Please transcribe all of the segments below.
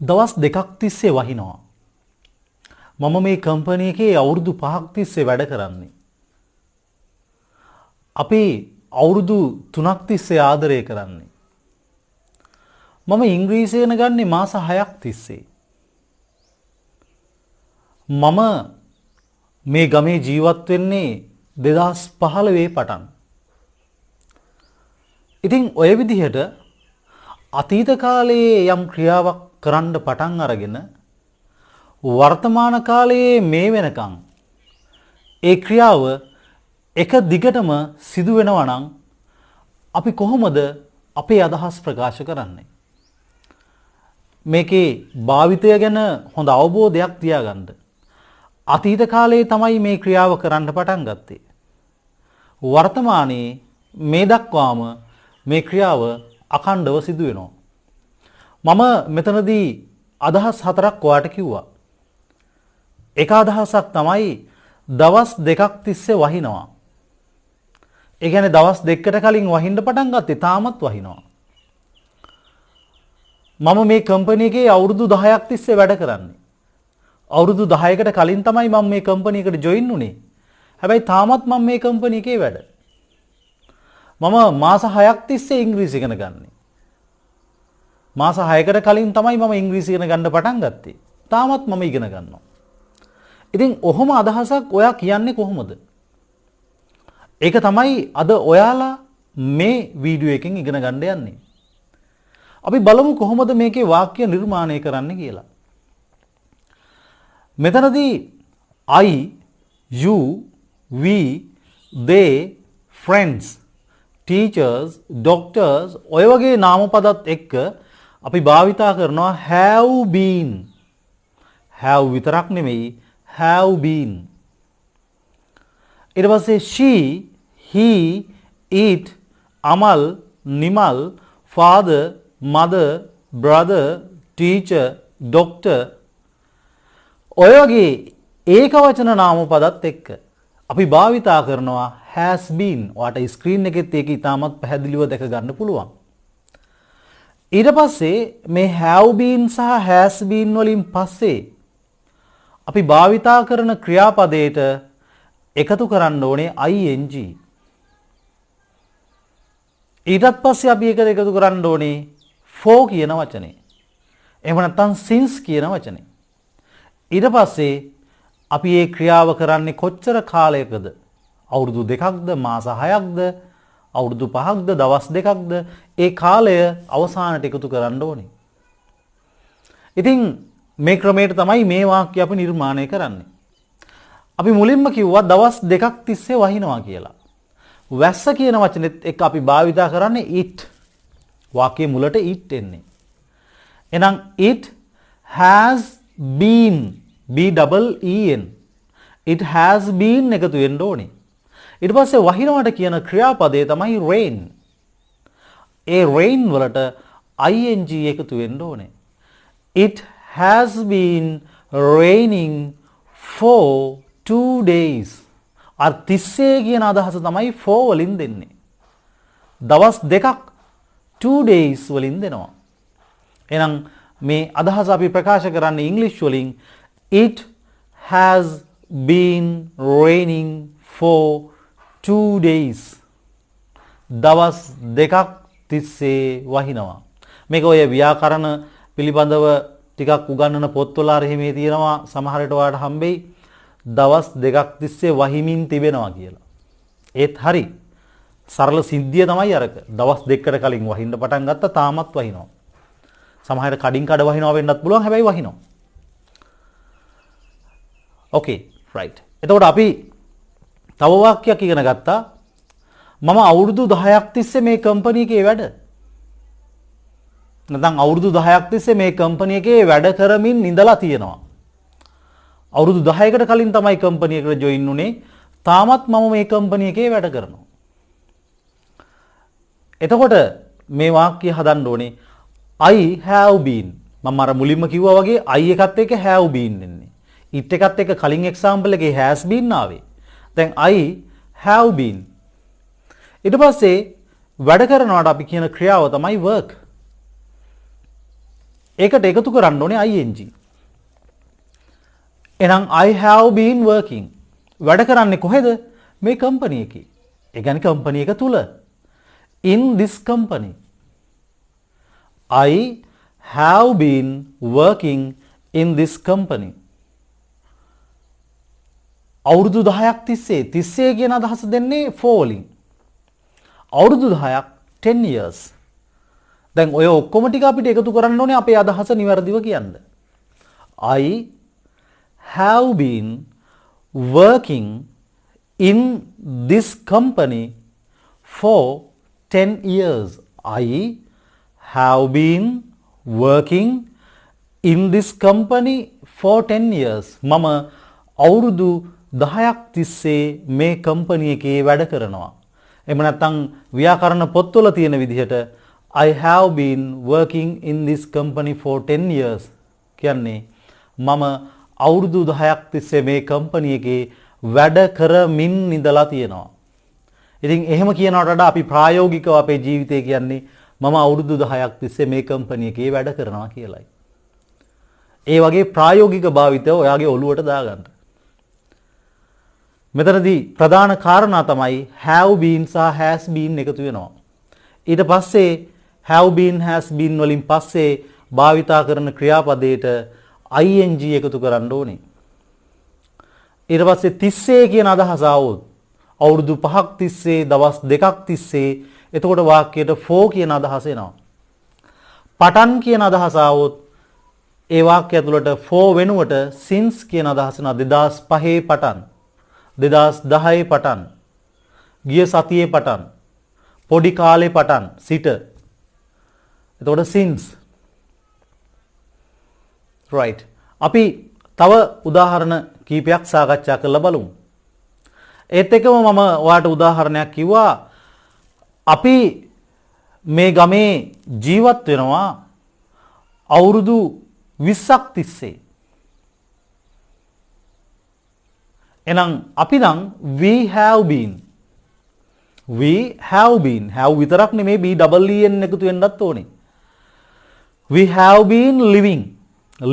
දවස් දෙකක් තිස්සේ වහිනවා. මම මේ කම්පැනි එකේ අවුරුදු 5ක් තිස්සේ වැඩ කරන්නේ. අපි අවුරුදු 3ක් තිස්සේ ආදරය කරන්නේ. මම ඉංග්‍රීසි ඉගෙන ගන්නේ මාස 6ක් තිස්සේ. මම මේ ගමේ ජීවත් වෙන්නේ 2015 පටන්. ඉතින් ඔය විදිහට අතීත කාලයේ යම් ක්‍රියාවක් කරන්න පටන් අරගෙන වර්තමාන කාලයේ මේ වෙනකන් ඒ ක්‍රියාව එක දිගටම සිදු වෙනවා නම් අපි කොහොමද අපේ අදහස් ප්‍රකාශ කරන්නේ? මේකේ භාවිතය ගැන හොඳ අවබෝධයක් තියාගන්න. අතීත කාලයේ තමයි මේ ක්‍රියාව කරන්න පටන් ගත්තේ. වර්තමානයේ මේ දක්වාම මේ ක්‍රියාව අඛණ්ඩව සිදු වෙනවා. මම මෙතනදී අදහස් හතරක් ඔයාලට කිව්වා. එක අදහසක් තමයි දවස් දෙකක් තිස්සේ වහිනවා. ඒ කියන්නේ දවස් දෙකකට කලින් වහින්න පටන් ගත්තේ තාමත් වහිනවා. මම මේ කම්පැනි එකේ අවුරුදු 10ක් තිස්සේ වැඩ කරන්නේ. අවුරුදු 10කට කලින් තමයි මම මේ කම්පැනි එකට ජොයින් වුනේ. හැබැයි තාමත් මම මේ කම්පැනි එකේ වැඩ. මම මාස 6ක් තිස්සේ ඉංග්‍රීසි ඉගෙන ගන්නේ. මාස 6කට කලින් තමයි මම ඉංග්‍රීසි ඉගෙන ගන්න පටන් ගත්තේ. තාමත් මම ඉගෙන ගන්නවා. ඉතින් ඔහොම අදහසක් ඔයා කියන්නේ කොහොමද? ඒක තමයි අද ඔයාලා මේ වීඩියෝ එකෙන් ඉගෙන ගන්න යන්නේ. අපි බලමු කොහොමද මේකේ වාක්‍ය නිර්මාණය කරන්න කියලා. මෙතනදී I, you, we, they, friends, teachers, doctors ඔය වගේ නාමපදත් එක්ක අපි භාවිතා කරනවා have been. have විතරක් නෙමෙයි have been. ඊට පස්සේ she, he, it, amal, nimal, father, mother, brother, teacher, doctor ඔය වගේ ඒකවචන නාමපදත් එක්ක අපි භාවිතා කරනවා has been. ඔයාට ස්ක්‍රීන් එකෙත් ඒක ඉතාමත් පැහැදිලිව දැක ගන්න පුළුවන්. ඊට පස්සේ මේ have been සහ has been වලින් පස්සේ අපි භාවිතා කරන ක්‍රියාපදයට එකතු කරන්න ඕනේ ing. ඊටත් පස්සේ අපි ඒකට එකතු කරන්න ඕනේ for කියන වචනේ. එහෙම නැත්නම් since කියන වචනේ. ඊට පස්සේ අපි මේ ක්‍රියාව කරන්නේ කොච්චර කාලයකද? අවුරුදු 2ක්ද, මාස 6ක්ද, අවුරුදු 5ක්ද, දවස් 2ක්ද? ඒ කාලය අවසානට එකතු කරන්න ඕනේ. ඉතින් මේ ක්‍රමයට තමයි මේ වාක්‍ය අපි නිර්මාණය කරන්නේ. අපි මුලින්ම කිව්වා දවස් දෙකක් තිස්සේ වහිනවා කියලා. වැස්ස කියන වචනේත් එක්ක අපි භාවිතා කරන්නේ it. වාක්‍යයේ මුලට it එන්නේ. එහෙනම් it has been, B-E-E-N. it has been එකතු වෙන්න ඕනේ. ඊට පස්සේ වහිනවට කියන ක්‍රියාපදේ තමයි rain. ඒ rain වලට ing එකතු වෙන්න ඕනේ. it has been raining for 2 days. අර තිස්සේ කියන අදහස තමයි for වලින් දෙන්නේ. දවස් දෙකක් 2 days වලින් දෙනවා. එහෙනම් මේ අදහස අපි ප්‍රකාශ කරන්නේ ඉංග්‍රීසි වලින් it has been raining for 2 days. දවස් දෙකක් තිස්සේ වහිනවා. මේක ඔය ව්‍යාකරණ පිළිබඳව ටිකක් උගන්වන පොත්වල එහෙම තියෙනවා. සමහරට ඔයාලට හම්බෙයි දවස් දෙකක් තිස්සේ වහිමින් තිබෙනවා කියලා. ඒත් හරි. සරල සිද්ධිය තමයි අරක. දවස් දෙකකට කලින් වහින්න පටන් ගත්තා තාමත් වහිනවා. සමහර කඩින් කඩ වහිනවා වෙන්නත් පුළුවන්. හැබැයි වහිනවා. ඕකේ රයිට්. එතකොට අපි තව වාක්‍යයක් ඉගෙන ගත්තා. මම අවුරුදු 10ක් තිස්සේ මේ කම්පැනි එකේ වැඩ. නැත්නම් අවුරුදු 10ක් තිස්සේ මේ කම්පැනි එකේ වැඩ කරමින් ඉඳලා තියෙනවා. අවුරුදු 10කට කලින් තමයි කම්පැනි එකට ජොයින් වුනේ. තාමත් මම මේ කම්පැනි එකේ වැඩ කරනවා. එතකොට මේ වාක්‍යය හදන්න ඕනේ I have been. මම අර මුලින්ම කිව්වා වගේ I එකත් එක්ක have been එන්නේ. it එකත් එක්ක කලින් එක්සැම්පල් එකේ has been ආවේ. දැන් I have been. ඊට පස්සේ වැඩ කරනවාට අපි කියන ක්‍රියාව තමයි work. ඒකට එකතු කරන්න ඕනේ ing. එහෙනම් I have been working. වැඩ කරන්නේ කොහෙද? මේ කම්පැනි එකේ. ඒ කියන්නේ කම්පැනි එක තුල. In this company. I have been working in this company. අවුරුදු 10ක් තිස්සේ 30 කියන අදහස දෙන්නේ for වලින්. අවුරුදු 10ක් 10 years. දැන් ඔය ඔක්කොම ටික අපිට එකතු කරන්න ඕනේ අපේ අදහස නිවැරදිව කියන්න. I have been working in this company for 10 years. I have been working in this company for 10 years. මම අවුරුදු 10ක් තිස්සේ මේ කම්පැනි එකේ වැඩ කරනවා. එහෙම නැත්නම් ව්‍යාකරණ පොත්වල තියෙන විදිහට I have been working in this company for 10 years කියන්නේ මම අවුරුදු 10ක් තිස්සේ මේ කම්පැනි එකේ වැඩ කරමින් ඉඳලා තියෙනවා. ඉතින් එහෙම කියනවට වඩා අපි ප්‍රායෝගිකව අපේ ජීවිතය කියන්නේ මම අවුරුදු 10ක් තිස්සේ මේ කම්පැනි එකේ වැඩ කරනවා කියලායි. ඒ වගේ ප්‍රායෝගික භාවිතය ඔයාගේ ඔළුවට දාගන්න. මෙතනදී ප්‍රධාන කාරණා තමයි have been සහ has been එකතු වෙනවා. ඊට පස්සේ have been has been වලින් පස්සේ භාවිතා කරන ක්‍රියාපදයට ing එකතු කරන්න ඕනේ. ඊට පස්සේ තිස්සේ කියන අදහස આવොත් අවුරුදු 5ක් තිස්සේ දවස් 2ක් තිස්සේ එතකොට වාක්‍යයට for කියන අදහස එනවා. පටන් කියන අදහස આવොත් ඒ වාක්‍යය ඇතුළට for වෙනුවට since කියන අදහස එනවා. 2005 පටන් 2010 පටන් ගිය සතියේ පටන් පොඩි කාලේ පටන් සිට එතකොට since right අපි තව උදාහරණ කීපයක් සාකච්ඡා කරලා බලමු. ඒත් එක්කම මම ඔයාලට උදාහරණයක් කිව්වා අපි මේ ගමේ ජීවත් වෙනවා අවුරුදු 20ක් තිස්සේ. එහෙනම් අපි නම් we have been have විතරක් නෙමේ b double e n එකතු වෙන්නත් ඕනේ. we have been living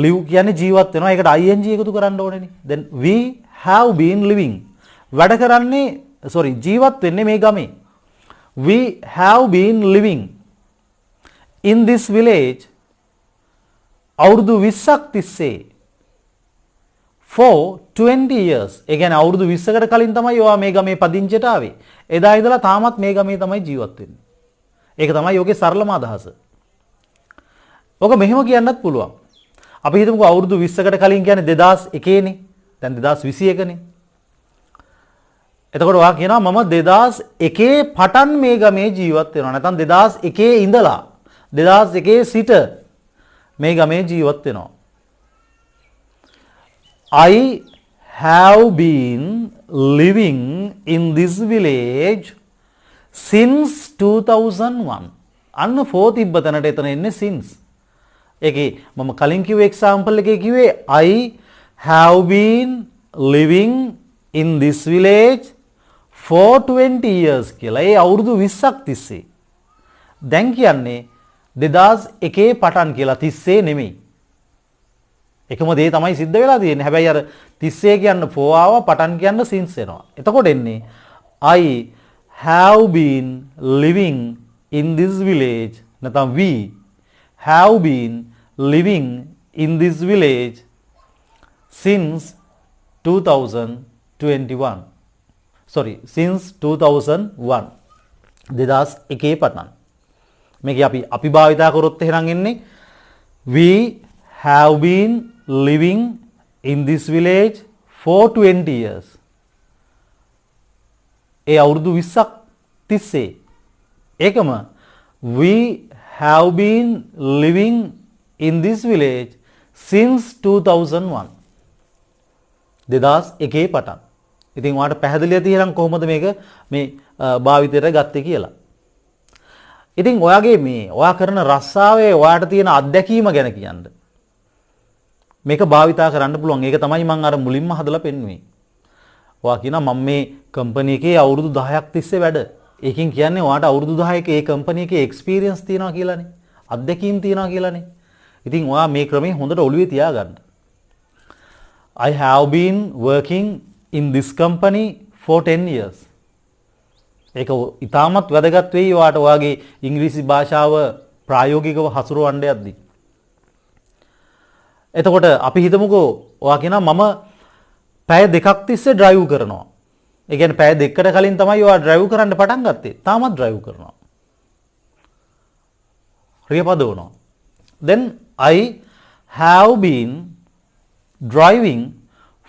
live කියන්නේ ජීවත් වෙනවා. ඒකට ing එකතු කරන්න ඕනේනේ. then we have been living වැඩ කරන්නේ ජීවත් වෙන්නේ මේ ගමේ. we have been living in this village අවුරුදු 20ක් තිස්සේ for 20 years. ඒ කියන්නේ අවුරුදු 20කට කලින් තමයි ඔයා මේ ගමේ පදිංචියට ආවේ. එදා ඉඳලා තාමත් මේ ගමේ තමයි ජීවත් වෙන්නේ. ඒක තමයි යෝගේ සරලම අදහස. ඔක මෙහෙම කියන්නත් පුළුවන්. අපි හිතමුකෝ අවුරුදු 20කට කලින් කියන්නේ 2001 නේ. දැන් 2021 නේ. එතකොට ඔයා කියනවා මම 2001 පටන් මේ ගමේ ජීවත් වෙනවා. නැත්නම් 2001 ඉඳලා 2001 සිට මේ ගමේ ජීවත් වෙනවා. I have been living in this village since 2001. අන්න for තිබ්බ තැනට එතන එන්නේ since. ඒකේ මම කලින් කිව්ව example එකේ කිව්වේ I have been living in this village for 20 years කියලා. ඒ අවුරුදු 20ක් තිස්සේ. දැන් කියන්නේ 2001 පටන් කියලා 30 නෙමෙයි. එකම දේ තමයි සිද්ධ වෙලා තියෙන්නේ. හැබැයි අර 30 කියන්න for ආවා පටන් කියන්න since එනවා. එතකොට එන්නේ I have been living in this village නැත්නම් we have been living in this village since 2021. since 2001. 2001 පටන්. මේක අපි භාවිතා කරොත් එහෙනම් එන්නේ we have been living in this village for 20 years. ඒ අවුරුදු 20ක් තිස්සේ. ඒකම we have been living in this village since 2001. 2001 පටන්. ඉතින් ඔයාලට පැහැදිලිව තියෙනම් කොහොමද මේක මේ භාවිතයට ගත්තේ කියලා. ඉතින් ඔයා කරන රස්සාවේ ඔයාට තියෙන අත්දැකීම ගැන කියන්න. මේක භාවිතා කරන්න පුළුවන්. ඒක තමයි මම අර මුලින්ම හදලා පෙන්නුවේ. ඔයා කියනවා මම මේ කම්පැනි එකේ අවුරුදු 10ක් තිස්සේ වැඩ. ඒකෙන් කියන්නේ ඔයාට අවුරුදු 10ක ඒ කම්පැනි එකේ එක්ස්පීරියන්ස් තියෙනවා කියලානේ. අත්දැකීම් තියෙනවා කියලානේ. ඉතින් ඔයා මේ ක්‍රමේ හොඳට ඔළුවේ තියාගන්න. I have been working in this company for 10 years. ඒක ඉතාමත් වැදගත් වෙයි ඔයාට ඔයාගේ ඉංග්‍රීසි භාෂාව ප්‍රායෝගිකව හසුරවන්න යද්දී. එතකොට අපි හිතමුකෝ ඔයා කියනවා මම පැය දෙකක් තිස්සේ ඩ්‍රයිව් කරනවා. ඒ කියන්නේ පැය දෙකකට කලින් තමයි ඔයා ඩ්‍රයිව් කරන්න පටන් ගත්තේ. තාමත් ඩ්‍රයිව් කරනවා. ක්‍රියාපදවනවා. Then I have been driving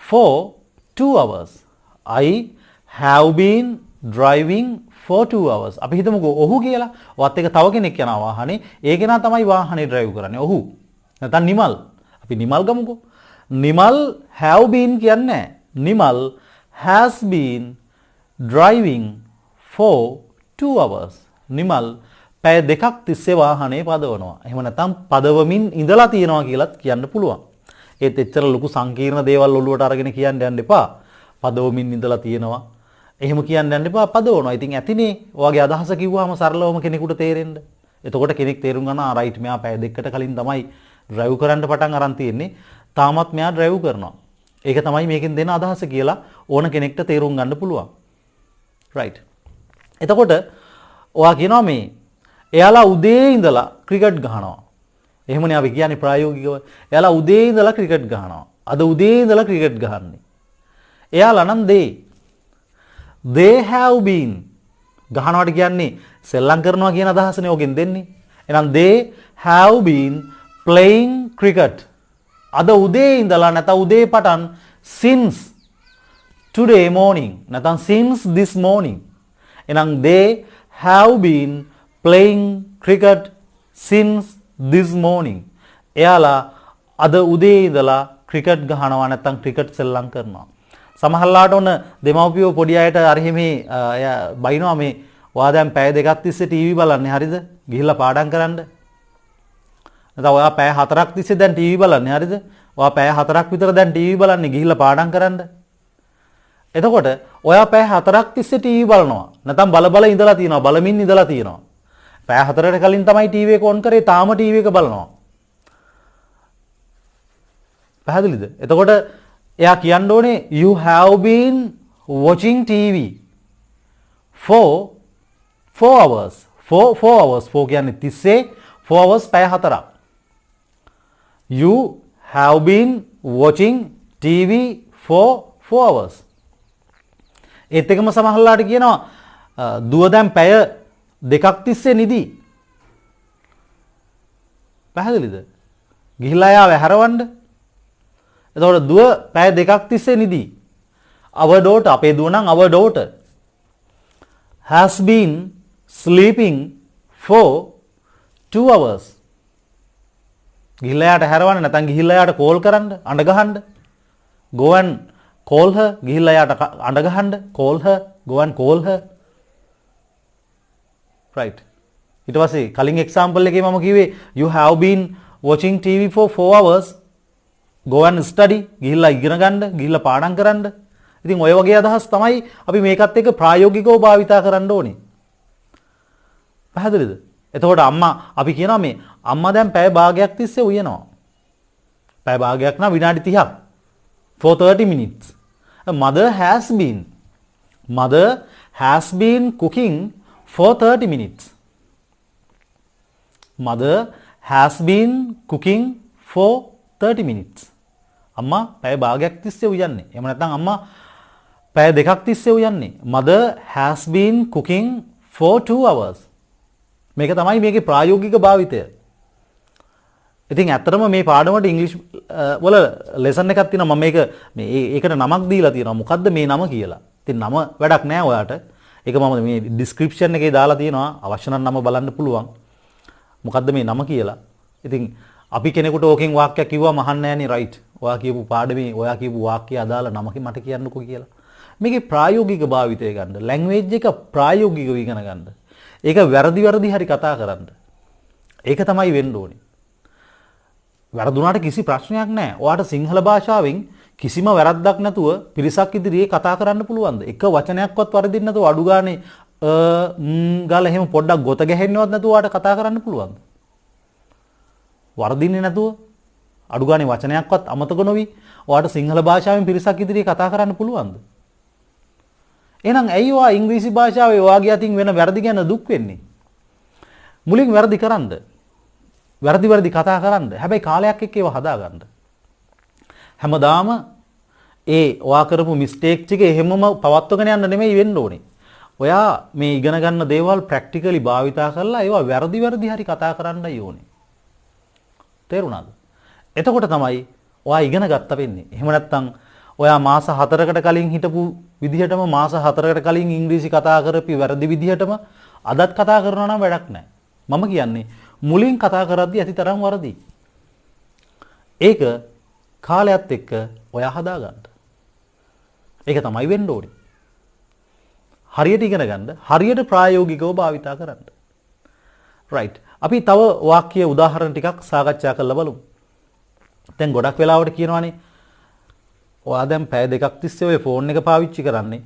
for 2 hours. I have been driving for 2 hours. අපි හිතමුකෝ ඔහු කියලා. ඔයත් එක තව කෙනෙක් යනවා වාහනේ. ඒ කෙනා තමයි වාහනේ ඩ්‍රයිව් කරන්නේ. ඔහු. නැත්නම් නිමල්. අපි නිමල් ගමුකෝ. නිමල් have been කියන්නේ නැහැ. Nimal has been driving for 2 hours. Nimal පැය දෙකක් තිස්සේ වාහනේ පදවනවා. එහෙම නැත්නම් පදවමින් ඉඳලා තියෙනවා කියලාත් කියන්න පුළුවන්. ඒත් එච්චර ලොකු සංකීර්ණ දේවල් ඔළුවට අරගෙන කියන්න යන්න එපා. පදවමින් ඉඳලා තියෙනවා. එහෙම කියන්න යන්න එපා පදවනවා. ඉතින් ඇතිනේ ඔයගේ අදහස කිව්වම සරලවම කෙනෙකුට තේරෙන්න. එතකොට කෙනෙක් තේරුම් ගන්නවා රයිට් මෙයා පැය දෙකකට කලින් තමයි ඩ්‍රයිව් කරන්න පටන් අරන් තියෙන්නේ. තාමත් මෙයා ඩ්‍රයිව් කරනවා. ඒක තමයි මේකෙන් දෙන අදහස කියලා ඕන කෙනෙක්ට තේරුම් ගන්න පුළුවන්. රයිට්. එතකොට ඔයා කියනවා මේ එයාලා උදේ ඉඳලා ක්‍රිකට් ගහනවා. එහෙමනේ අපි කියන්නේ ප්‍රායෝගිකව. එයාලා උදේ ඉඳලා ක්‍රිකට් ගහනවා. අද උදේ ඉඳලා ක්‍රිකට් ගහන්නේ. එයාලා නම් they have been ගහනවාට කියන්නේ සෙල්ලම් කරනවා කියන අදහසනේ ඔගෙන් දෙන්නේ. එහෙනම් they have been playing cricket. අද උදේ ඉඳලා නැත්නම් උදේ පටන් since today morning නැත්නම් since this morning. එහෙනම් they have been playing cricket since this morning. එයාලා අද උදේ ඉඳලා ක්‍රිකට් ගහනවා නැත්නම් ක්‍රිකට් සෙල්ලම් කරනවා. සමහරලාට ඔන්න දෙමව්පියෝ පොඩි අයට අර හිමේ බයිනවා මේ ඔයා දැන් පැය දෙකක් තිස්සේ ටීවී බලන්නේ හරිද? ගිහිල්ලා පාඩම් කරන්න. නැත්නම් ඔයා පැය 4ක් තිස්සේ දැන් ටීවී බලන්නේ හරිද? ඔයා පැය 4ක් විතර දැන් ටීවී බලන්නේ ගිහිල්ලා පාඩම් කරන්න. එතකොට ඔයා පැය 4ක් තිස්සේ ටීවී බලනවා. නැත්නම් බල ඉඳලා තියෙනවා. බලමින් ඉඳලා තියෙනවා. පැය 4කට කලින් තමයි ටීවී එක ඔන් කරේ තාම ටීවී එක බලනවා. පැහැදිලිද? එතකොට එයා කියන්න ඕනේ you have been watching TV for 4 hours. 4 hours. 4 කියන්නේ 30 4 hours පැය 4ක්. You have been watching TV for 4 hours. ඒත් එකම සමහරලාට කියනවා දුව දැන් පැය දෙකක් තිස්සේ නිදි. පැහැදිලිද? ගිහිල්ලා යාව හැරවන්න. එතකොට දුව පැය දෙකක් තිස්සේ නිදි. Our daughter අපේ දුව නම් our daughter has been sleeping for 2 hours. ගිහිල්ලා යාට හැරවන්න නැත්නම් ගිහිල්ලා යාට කෝල් කරන්න අඬ ගහන්න. Go and call her. ගිහිල්ලා යාට අඬ ගහන්න. Call her. Go and call her. Right. ඊට පස්සේ කලින් එක්සැම්පල් එකේ මම කිව්වේ you have been watching TV for 4 hours. Go and study. ගිහිල්ලා ඉගෙන ගන්න, ගිහිල්ලා පාඩම් කරන්න. ඉතින් ඔය වගේ අදහස් තමයි අපි මේකත් එක්ක ප්‍රායෝගිකව භාවිතා කරන්න ඕනේ. පැහැදිලිද? එතකොට අම්මා අපි කියනවා මේ අම්මා දැන් පැය භාගයක් තිස්සේ උයනවා. පැය භාගයක් නම් විනාඩි 30ක්. for 30 minutes. Mother has been cooking for 30 minutes. Mother has been cooking for 30 minutes. අම්මා පැය භාගයක් තිස්සේ උයන්නේ. එහෙම නැත්නම් අම්මා පැය දෙකක් තිස්සේ උයන්නේ. Mother has been cooking for 2 hours. මේක තමයි මේකේ ප්‍රායෝගික භාවිතය. ඉතින් ඇත්තටම මේ පාඩමට ඉංග්‍රීසි වල ලෙසන් එකක් තියෙනවා. මම ඒකට නමක් දීලා තියෙනවා. මොකද්ද මේ නම කියලා. ඉතින් නම වැඩක් නෑ ඔයාට. ඒක මම මේ ඩිස්ක්‍රිප්ෂන් එකේ දාලා තියෙනවා. අවශ්‍ය නම් නම බලන්න පුළුවන්. මොකද්ද මේ නම කියලා. ඉතින් අපි කෙනෙකුට ඕකෙන් වාක්‍යයක් කිව්වම අහන්න නෑනේ රයිට්. ඔයා කියපු පාඩමේ ඔයා කියපු වාක්‍යය අදාළ නමක මට කියන්නකෝ කියලා. මේකේ ප්‍රායෝගික භාවිතය ගන්න. ලැන්ග්වේජ් එක ප්‍රායෝගිකව ඉගෙන ගන්න. ඒක වැරදි හරි කතා කරන්න. ඒක තමයි වෙන්න ඕනේ. වැරදුනාට කිසි ප්‍රශ්නයක් නැහැ. ඔයාට සිංහල භාෂාවෙන් කිසිම වැරද්දක් නැතුව පිරිසක් ඉදිරියේ කතා කරන්න පුළුවන්ද? එක වචනයක්වත් වරදින්න නැතුව අඩු ගානේ ගාලා එහෙම පොඩ්ඩක් ගොත ගැහෙන්නවත් නැතුව ඔයාට කතා කරන්න පුළුවන්ද? වර්ධින්නේ නැතුව අඩු ගානේ වචනයක්වත් අමතක නොවි ඔයාට සිංහල භාෂාවෙන් පිරිසක් ඉදිරියේ කතා කරන්න පුළුවන්ද? එහෙනම් ඇයි ඔයා ඉංග්‍රීසි භාෂාවේ ඔයාගේ අතින් වෙන වැරදි ගැන දුක් වෙන්නේ? මුලින් වැරදි කරන්න. වැරදි කතා කරන්න. හැබැයි කාලයක් එක්ක ඒව හදාගන්න. හැමදාම ඔයා කරපු මිස්ටේක් ටික එහෙමම පවත්වගෙන යන්න නෙමෙයි වෙන්න ඕනේ. ඔයා මේ ඉගෙන ගන්න දේවල් ප්‍රැක්ටිකලි භාවිතා කරලා ඒවා වැරදි හරි කතා කරන්නයි ඕනේ. තේරුණාද? එතකොට තමයි ඔයා ඉගෙන ගත්ත වෙන්නේ. එහෙම නැත්නම් ඔයා මාස 4කට කලින් හිටපු විදිහටම මාස 4කට කලින් ඉංග්‍රීසි කතා කරපි වැරදි විදිහටම අදත් කතා කරනවා නම් වැඩක් නැහැ. මම කියන්නේ මුලින් කතා කරද්දී ඇති තරම් වරදි. ඒක කාලයත් එක්ක ඔයා හදාගන්න. ඒක තමයි වෙන්න ඕනේ. හරියට ඉගෙන ගන්න, හරියට ප්‍රායෝගිකව භාවිතා කරන්න. right. අපි තව වාක්‍ය උදාහරණ ටිකක් සාකච්ඡා කරලා බලමු. දැන් ගොඩක් වෙලාවට කියනවානේ ඔයා දැන් පැය දෙකක් තිස්සේ ඔය ෆෝන් එක පාවිච්චි කරන්නේ.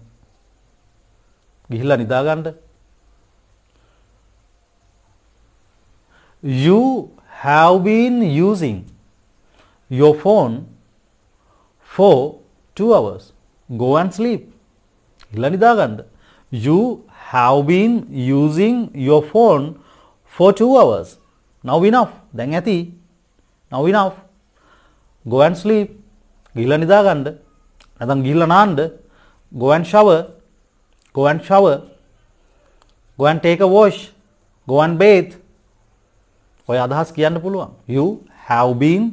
ගිහිල්ලා නිදා ගන්න. You have been using your phone for 2 hours. Go and sleep. ගිහිල්ලා නිදා ගන්න. You have been using your phone for 2 hours. Now enough. දැන් ඇති. Now enough. Go and sleep. ගිහිල්ලා නිදා ගන්න. නැත්නම් ගිහිල්ලා නාන්න. Go and shower. Go and shower. Go and take a wash. Go and bathe. ඔය අදහස් කියන්න පුළුවන්. You have been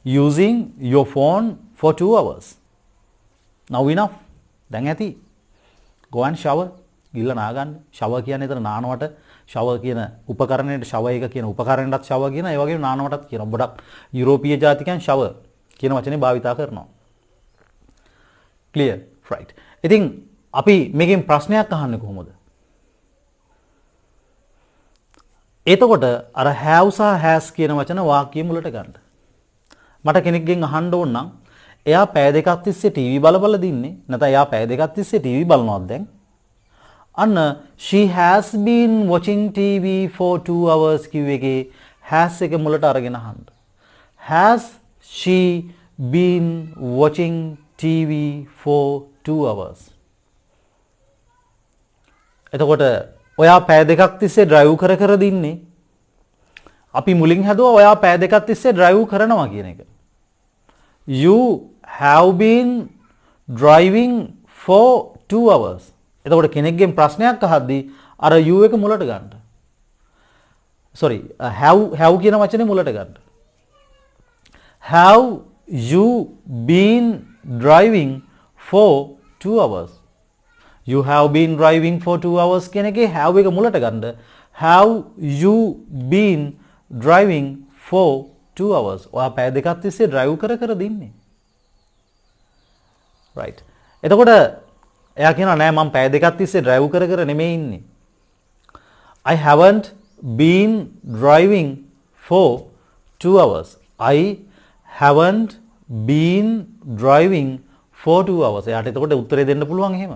using your phone for 2 hours. Now enough. දැන් ඇති. Go and shower. ගිහිල්ලා නා ගන්න. shower කියන්නේ එතන නානවට shower කියන උපකරණයට shower එක කියන උපකරණයටත් shower කියන ඒ වගේම නානවටත් කියනවා. ගොඩක් යුරෝපීය ජාතිකයන් shower කියන වචනේ භාවිතා කරනවා. clear? right. ඉතින් අපි මේකෙන් ප්‍රශ්නයක් අහන්නේ කොහොමද? එතකොට අර have සහ has කියන වචන වාක්‍ය මුලට ගන්න. මට කෙනෙක්ගෙන් අහන්න ඕන නම් එයා පැය දෙකක් තිස්සේ ටීවී බල දින්නේ නැත්නම් එයා පැය දෙකක් තිස්සේ ටීවී බලනවද දැන්? අන්න she has been watching TV for 2 hours කිව්ව එකේ has එක මුලට අරගෙන අහන්න. Has she been watching TV for 2 hours? එතකොට ඔයා පැය දෙකක් තිස්සේ drive කර දින්නේ. අපි මුලින් හදුවා ඔයා පැය දෙකක් තිස්සේ drive කරනවා කියන එක. You have been driving for 2 hours. එතකොට කෙනෙක්ගෙන් ප්‍රශ්නයක් අහද්දී අර you එක මුලට ගන්න. sorry have කියන වචනේ මුලට ගන්න. Have you been driving for 2 hours? You have been driving for 2 hours කියන එකේ have එක මුලට ගන්න. Have you been driving for 2 hours? ඔයා පැය දෙකක් තිස්සේ drive කර දින්නේ. right. එතකොට එයා කියනවා නෑ මම පැය දෙකක් තිස්සේ drive කර නෙමෙයි ඉන්නේ. I haven't been driving for 2 hours. I haven't been driving for 2 hours. එයාට එතකොට උත්තරේ දෙන්න පුළුවන් එහෙම.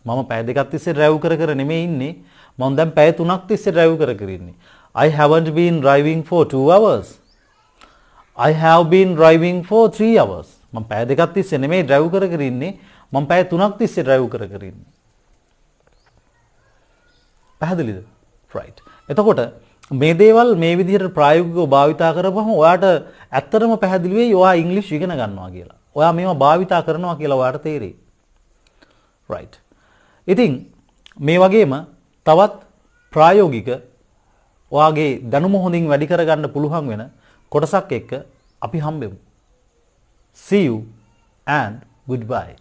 මම පැය දෙකක් තිස්සේ drive කර නෙමෙයි ඉන්නේ. මම දැන් පැය 3ක් තිස්සේ drive කර ඉන්නේ. I haven't been driving for 2 hours. I have been driving for 3 hours. මම පැය දෙකක් තිස්සේ නෙමෙයි drive කර ඉන්නේ. මම පැය 3ක් තිස්සේ drive කර ඉන්නේ. පැහැදිලිද? right. එතකොට මේ දේවල් මේ විදිහට ප්‍රායෝගිකව භාවිතා කරපුවම ඔයාට ඇත්තටම පැහැදිලි වෙයි ඔයා ඉංග්‍රීසි ඉගෙන ගන්නවා කියලා. ඔයා මේවා භාවිතා කරනවා කියලා ඔයාට තේරෙයි. right. ඉතින් මේ වගේම තවත් ප්‍රායෝගික ඔයාගේ දැනුම හොඳින් වැඩි කරගන්න පුළුවන් වෙන කොටසක් එක්ක අපි හම්බෙමු. See you and goodbye.